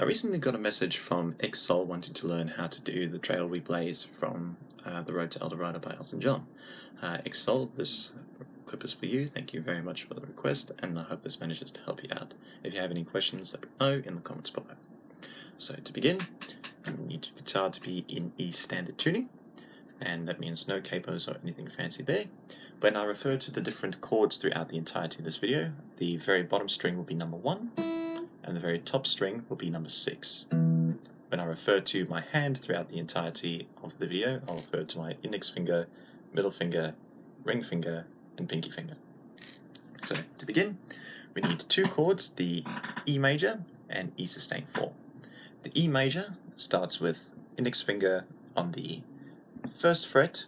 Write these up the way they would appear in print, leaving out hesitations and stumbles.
I recently got a message from X-Sol wanting to learn how to do the Trail We Blaze from The Road to El Dorado by Elton John. X-Sol, this clip is for you. Thank you very much for the request, and I hope this manages to help you out. If you have any questions, let me know in the comments below. So to begin, you need your guitar to be in E standard tuning, and that means no capos or anything fancy there. When I refer to the different chords throughout the entirety of this video, the very bottom string will be number 1, and the very top string will be number 6. When I refer to my hand throughout the entirety of the video, I'll refer to my index finger, middle finger, ring finger, and pinky finger. So to begin, we need 2 chords, the E major and E sustain 4. The E major starts with index finger on the 1st fret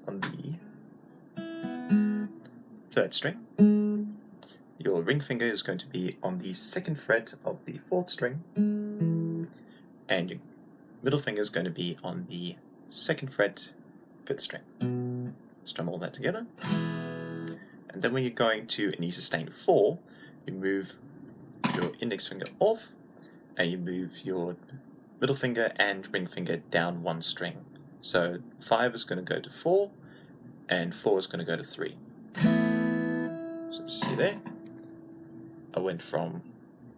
on the 3rd string. Your ring finger is going to be on the 2nd fret of the 4th string, and your middle finger is going to be on the 2nd fret, 5th string. Strum all that together, and then when you're going to an E sustain 4, you move your index finger off, and you move your middle finger and ring finger down 1 string. So 5 is going to go to 4, and 4 is going to go to 3. So see there? I went from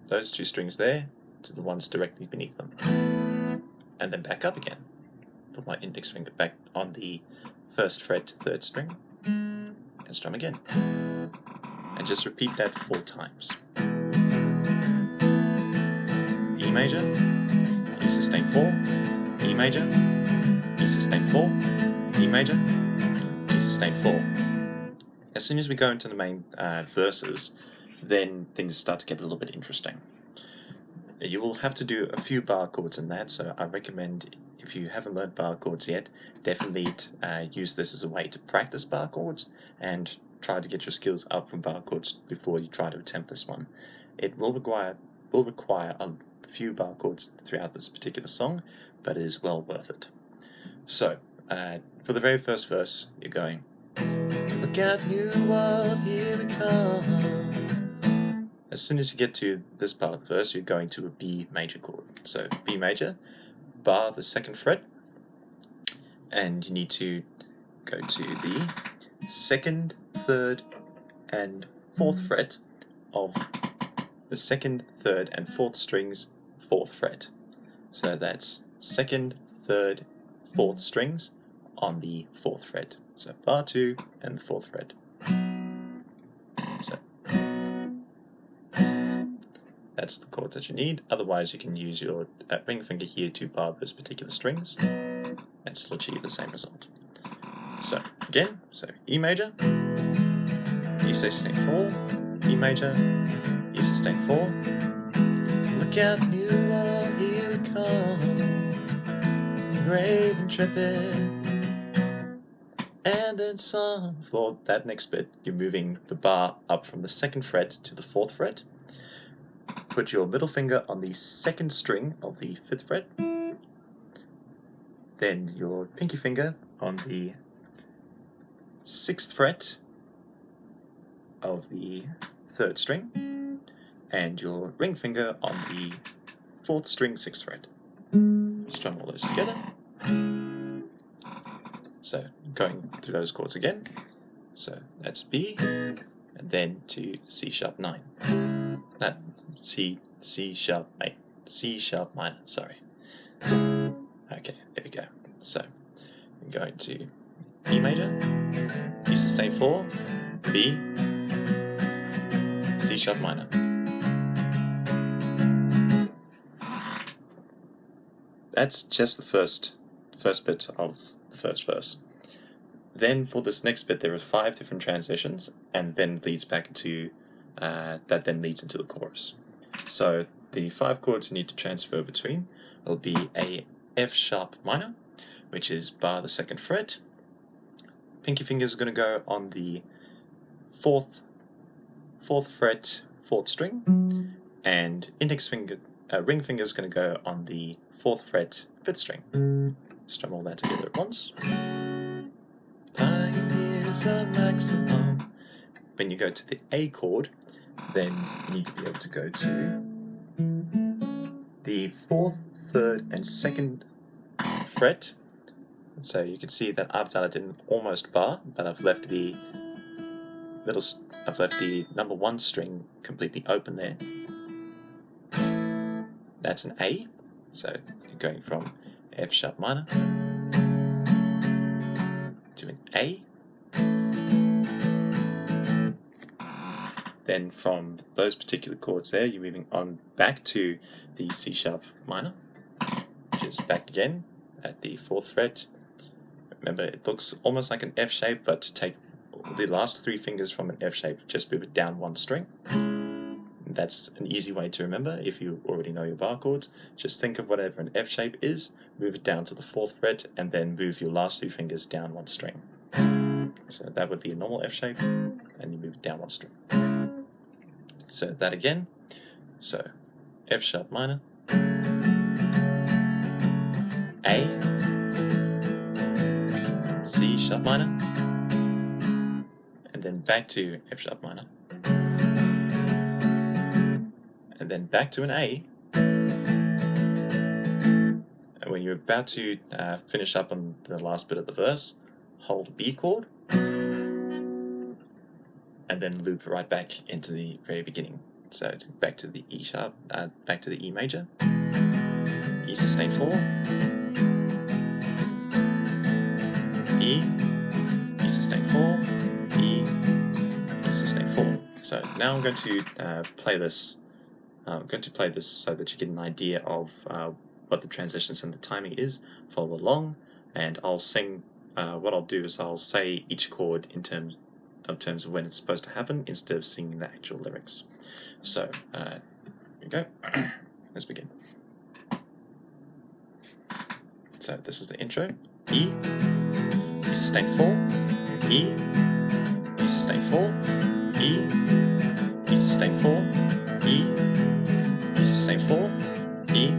those 2 strings there to the ones directly beneath them, and then back up again. Put my index finger back on the 1st fret, 3rd string, and strum again. And just repeat that 4 times. E major, E sustain 4, E major, E sustain 4, E major, E sustain 4. As soon as we go into the main verses, then things start to get a little bit interesting. You will have to do a few bar chords in that, so I recommend, if you haven't learned bar chords yet, definitely use this as a way to practice bar chords and try to get your skills up from bar chords before you try to attempt this one. It will require a few bar chords throughout this particular song, but it is well worth it. So, for the very first verse, you're going, "Look out, new world, here we come." As soon as you get to this part of the verse, you're going to a B major chord. So B major, bar the 2nd fret, and you need to go to the 2nd, 3rd, and 4th fret of the 2nd, 3rd, and 4th strings, 4th fret. So that's 2nd, 3rd, 4th strings on the 4th fret. So bar 2 and the 4th fret. So that's the chords that you need. Otherwise, you can use your ring finger here to bar those particular strings and still achieve the same result. So again, E major, E sustain 4, E major, E sustain 4. Look out, new world, here we come, great and intrepid. And then some. For that next bit, you're moving the bar up from the 2nd fret to the 4th fret. Put your middle finger on the 2nd string of the 5th fret. Then your pinky finger on the 6th fret of the 3rd string. And your ring finger on the 4th string, 6th fret. Strum all those together. So going through those chords again. So that's B, and then to C sharp 9. C sharp minor, sorry. Okay, there we go. So we're going to E major, E sustain 4, B, C sharp minor. That's just the first bit of the first verse. Then for this next bit, there are 5 different transitions, and then leads back into that then leads into the chorus. So the 5 chords you need to transfer between will be a F sharp minor, which is bar the 2nd fret. Pinky finger is going to go on the 4th fret, 4th string, and index finger, ring finger is going to go on the 4th fret, 5th string. Strum all that together at once. Pioneers of maximum. When you go to the A chord, then you need to be able to go to the 4th, 3rd, and 2nd fret. So you can see that I've done it in almost bar, but I've left the number 1 string completely open there. That's an A, so you're going from F sharp minor to an A. Then from those particular chords there, you're moving on back to the C sharp minor, which is back again at the 4th fret. Remember, it looks almost like an F shape, but take the last 3 fingers from an F shape, just move it down 1 string. That's an easy way to remember if you already know your bar chords. Just think of whatever an F shape is, move it down to the 4th fret, and then move your last 2 fingers down 1 string. So that would be a normal F shape, and you move it down 1 string. So that again, so F sharp minor, A, C sharp minor, and then back to F sharp minor, and then back to an A. And when you're about to finish up on the last bit of the verse, hold B chord, and then loop right back into the very beginning. So back to the E sharp, back to the E major, E sustain 4, E, E sustain 4, E, E sustain 4. So now I'm going to play this. I'm going to play this so that you get an idea of what the transitions and the timing is. Follow along, and I'll sing. What I'll do is I'll say each chord in terms of when it's supposed to happen instead of singing the actual lyrics. So here we go. Let's begin. So this is the intro. E, E sustain 4, E, E sustain 4, E, E sustain 4, E, E sustain 4, E,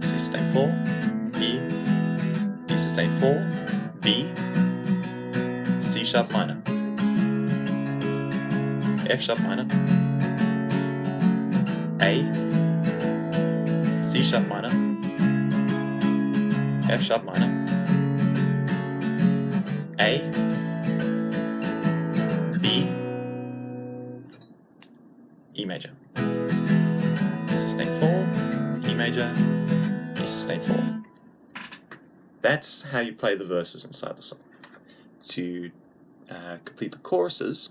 C sustain 4, E, E sustain 4, B, C sharp minor, F sharp minor, A, C sharp minor, F sharp minor, A, B, E major, E sustain 4, E major, E sustain 4. That's how you play the verses inside the song. To complete the choruses,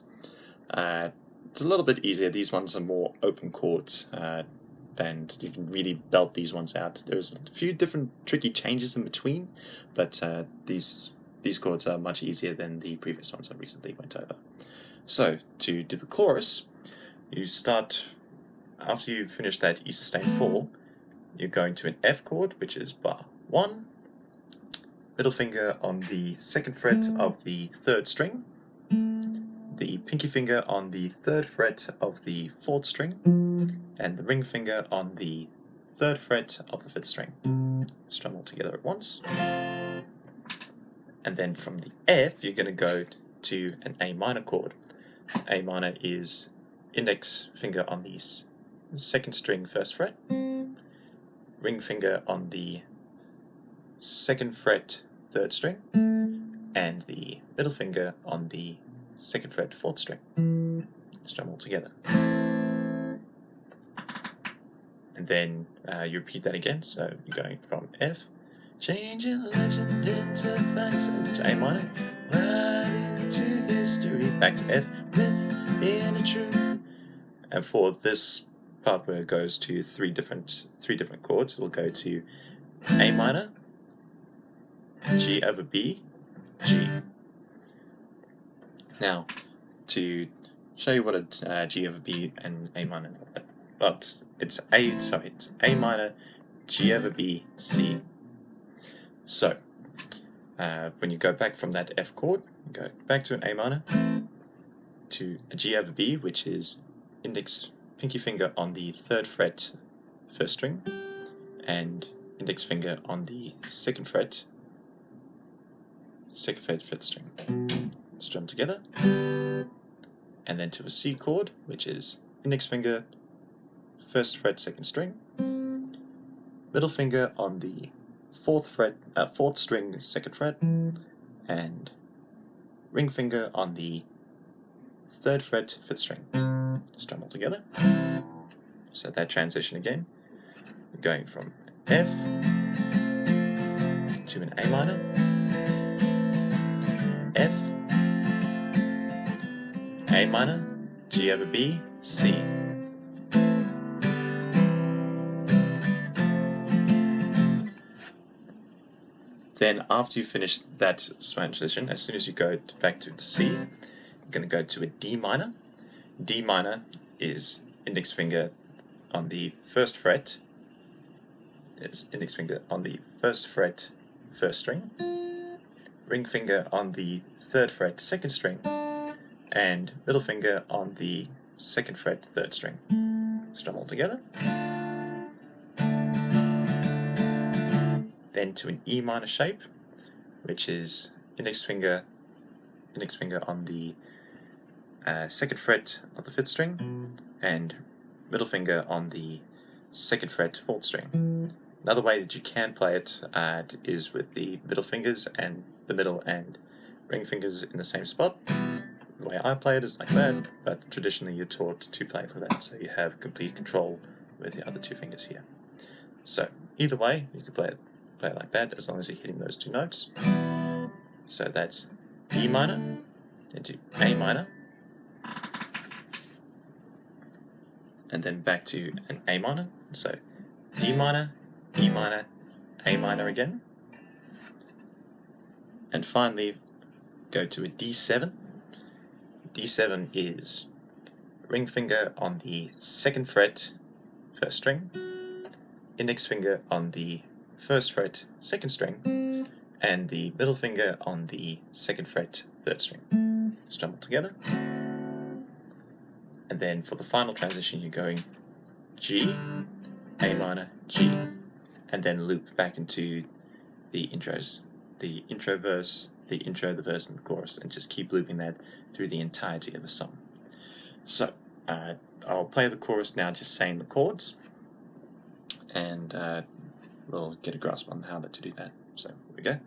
it's a little bit easier. These ones are more open chords, and you can really belt these ones out. There's a few different tricky changes in between, but these chords are much easier than the previous ones I recently went over. So to do the chorus, you start, after you finish that E sustain 4, you're going to an F chord, which is bar 1, middle finger on the 2nd fret of the 3rd string, the pinky finger on the 3rd fret of the 4th string, and the ring finger on the 3rd fret of the 5th string. Strum all together at once. And then from the F, you're going to go to an A minor chord. A minor is index finger on the 2nd string 1st fret, ring finger on the 2nd fret 3rd string, and the middle finger on the 2nd fret 4th string. Strum all together. And then you repeat that again, so you're going from F, changing legend into facts, to A minor, right into history, back to F, myth in a truth. And for this part where it goes to three different chords, we'll go to A minor, G over B, G. Now, to show you what a G over B and A minor, it's A minor, G over B, C. So, when you go back from that F chord, you go back to an A minor, to a G over B, which is index pinky finger on the 3rd fret 1st string, and index finger on the 2nd fret 5th string. Strum together, and then to a C chord, which is index finger 1st fret 2nd string, middle finger on the fourth string, 2nd fret, and ring finger on the 3rd fret, 5th string. Just strum all together. So that transition again, going from F to an A minor, F, A minor, G over B, C. Then after you finish that transition, as soon as you go back to the C, you're going to go to a D minor. D minor is index finger on the 1st fret, index finger on the 1st fret, 1st string, ring finger on the 3rd fret, 2nd string, and middle finger on the 2nd fret, 3rd string. Strum all together. Then to an E minor shape, which is index finger on the 2nd fret of the 5th string, and middle finger on the 2nd fret, 4th string. Another way that you can play it is with the middle fingers and the middle and ring fingers in the same spot. The way I play it is like that, but traditionally you're taught to play it like that, so you have complete control with the other 2 fingers here. So either way, you can play it like that as long as you're hitting those 2 notes. So that's D minor into A minor, and then back to an A minor. So D minor, E minor, A minor again, and finally go to a D7. D7 is ring finger on the 2nd fret, 1st string, index finger on the 1st fret, 2nd string, and the middle finger on the 2nd fret, 3rd string. Strum all together. And then for the final transition, you're going G, A minor, G, and then loop back into the intros, the intro verse, the intro, the verse, and the chorus, and just keep looping that through the entirety of the song. So I'll play the chorus now, just saying the chords, and we'll get a grasp on how to do that. So here we go.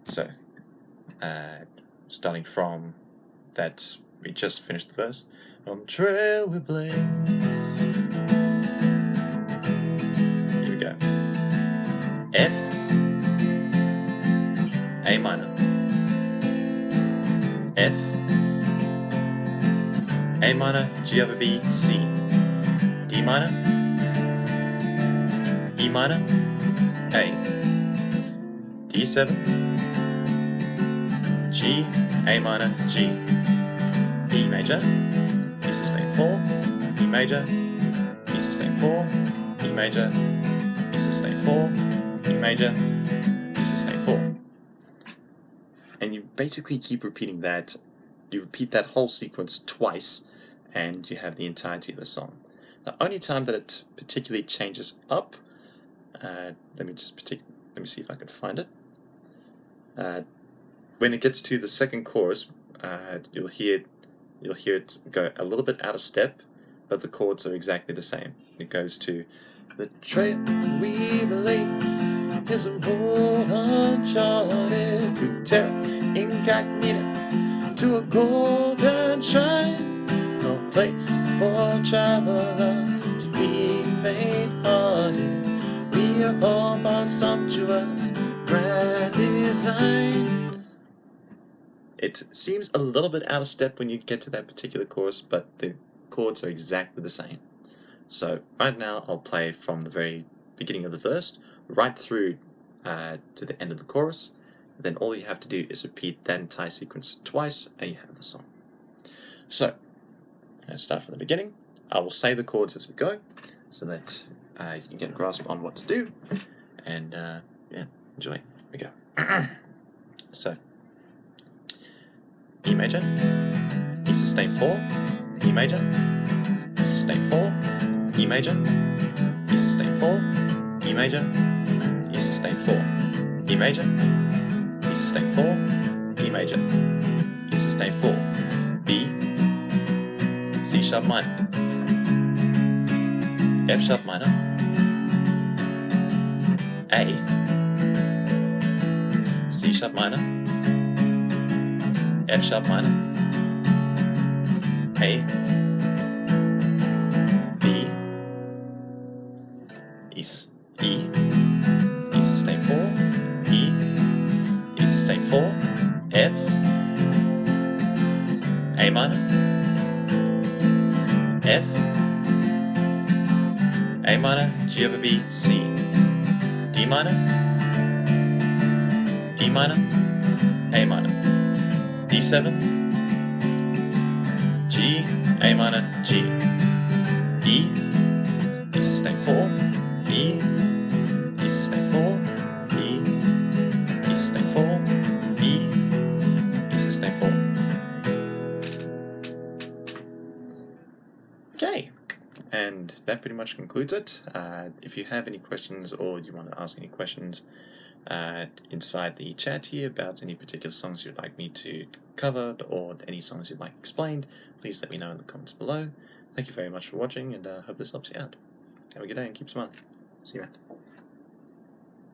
So starting from that, we just finished the verse. On the trail we blaze. Here we go. F, A minor, F, A minor, G over B, C, D minor, E minor, A, D7, G, A minor, G, E major, E sustain 4, E major, E sustain 4, E major, E sustain 4, E major, E sustain 4. And you basically keep repeating that. You repeat that whole sequence twice, and you have the entirety of the song. The only time that it particularly changes up, let me see if I can find it. When it gets to the second chorus, you'll hear it go a little bit out of step, but the chords are exactly the same. It goes to the trail we blaze is a road uncharted through terror incognito to a golden shrine, no place for a traveler to be faint-hearted. We are all about sumptuous grand design. It seems a little bit out of step when you get to that particular chorus, but the chords are exactly the same. So right now I'll play from the very beginning of the verse right through to the end of the chorus. Then all you have to do is repeat that entire sequence twice and you have the song. So let's start from the beginning. I will say the chords as we go so that you can get a grasp on what to do, and yeah, enjoy. Here we go. So E major, E sustain 4, E major, E sustain 4, E major, E sustain 4, E major, E sustain 4, E major, E sustain 4, E major, E sustain 4, B, C sharp minor, F sharp minor, A, C sharp minor, F sharp minor, A, B, E sustain 4, E sustain 4, F, A minor, F, A minor, G over B, C, D minor, E minor, A minor, D7, G, A minor, G, E sustain 4, E sustain 4, E sustain 4, E sustain 4. Okay, and that pretty much concludes it. If you have any questions or you want to ask any questions inside the chat here about any particular songs you'd like me to cover or any songs you'd like explained, please let me know in the comments below. Thank you very much for watching, and I hope this helps you out. Have a good day and keep smiling. See you, man.